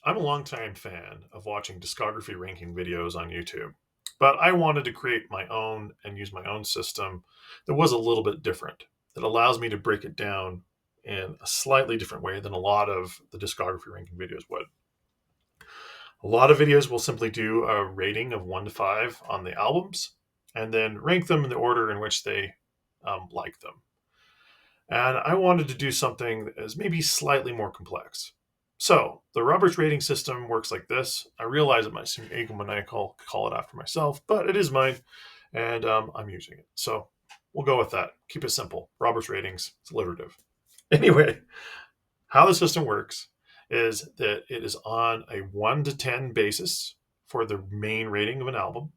I'm a longtime fan of watching discography ranking videos on YouTube, but I wanted to create my own and use my own system that was a little bit different, that allows me to break it down in a slightly different way than a lot of the discography ranking videos would. A lot of videos will simply do a rating of 1 to 5 on the albums and then rank them in the order in which they like them. And I wanted to do something that is maybe slightly more complex. So the Roberts rating system works like this. I realize it might seem egomaniacal to call it after myself, but it is mine, and I'm using it. So we'll go with that. Keep it simple. Roberts ratings. It's alliterative. Anyway, how the system works is that it is on a 1 to 10 basis for the main rating of an album.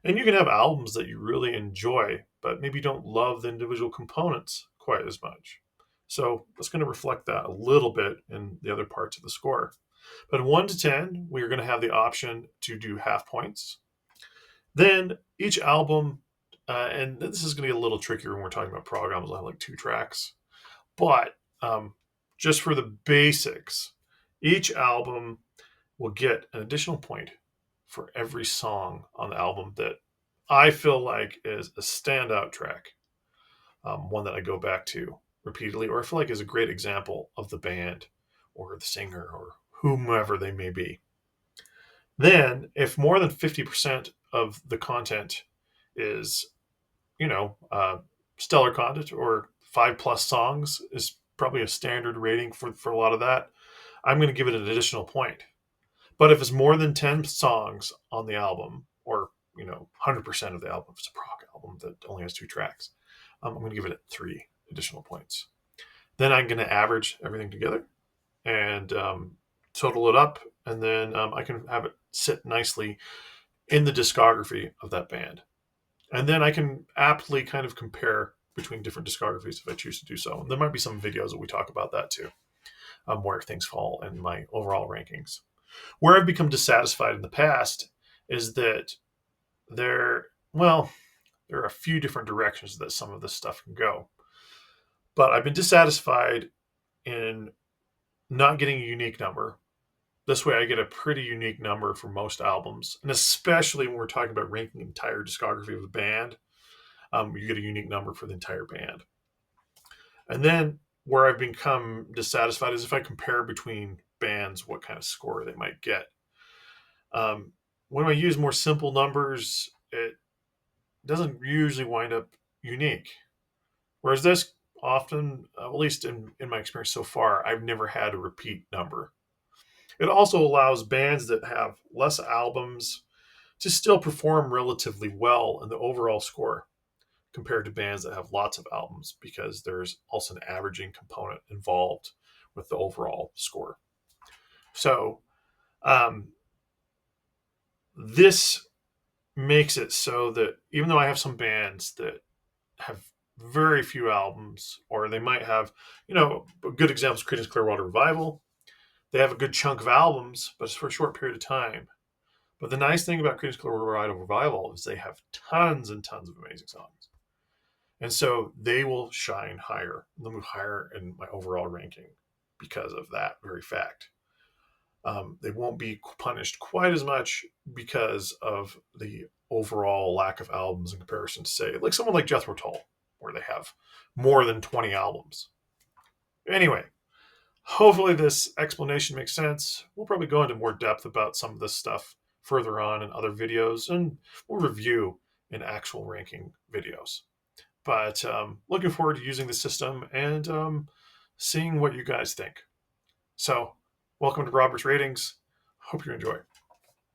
And you can have albums that you really enjoy, but maybe don't love the individual components quite as much. So that's going to reflect that a little bit in the other parts of the score. But 1 to 10, we're going to have the option to do half points. Then each album, and this is going to get a little trickier when we're talking about prog albums, I have like 2 tracks. But just for the basics, each album will get an additional point for every song on the album that I feel like is a standout track, one that I go back to repeatedly, or I feel like is a great example of the band or the singer or whomever they may be. Then, if more than 50% of the content is, you know, stellar content or 5 plus songs is probably a standard rating for a lot of that, I'm going to give it an additional point. But if it's more than 10 songs on the album, or 100% of the album, if it's a prog album that only has 2 tracks, I'm going to give it 3 additional points. Then I'm going to average everything together and total it up, and then I can have it sit nicely in the discography of that band. And then I can aptly kind of compare between different discographies if I choose to do so. And there might be some videos that we talk about that too, where things fall in my overall rankings. Where I've become dissatisfied in the past is that well, there are a few different directions that some of this stuff can go. But I've been dissatisfied in not getting a unique number. This way, I get a pretty unique number for most albums. And especially when we're talking about ranking the entire discography of a band, you get a unique number for the entire band. And then where I've become dissatisfied is if I compare between bands, what kind of score they might get. When I use more simple numbers, it doesn't usually wind up unique. Whereas this often, at least in my experience so far, I've never had a repeat number. It also allows bands that have less albums to still perform relatively well in the overall score compared to bands that have lots of albums, because there's also an averaging component involved with the overall score. So this makes it so that even though I have some bands that have very few albums, or they might have, a good example is Creedence Clearwater Revival. They have a good chunk of albums, but it's for a short period of time. But the nice thing about Creedence Clearwater Revival is they have tons and tons of amazing songs. And so they will shine higher. They'll move higher in my overall ranking because of that very fact. They won't be punished quite as much because of the overall lack of albums in comparison to, say, like someone like Jethro Tull, where they have more than 20 albums. Anyway, hopefully this explanation makes sense. We'll probably go into more depth about some of this stuff further on in other videos, and we'll review in actual ranking videos. But looking forward to using the system and seeing what you guys think. So, welcome to Robert's Ratings. Hope you enjoy.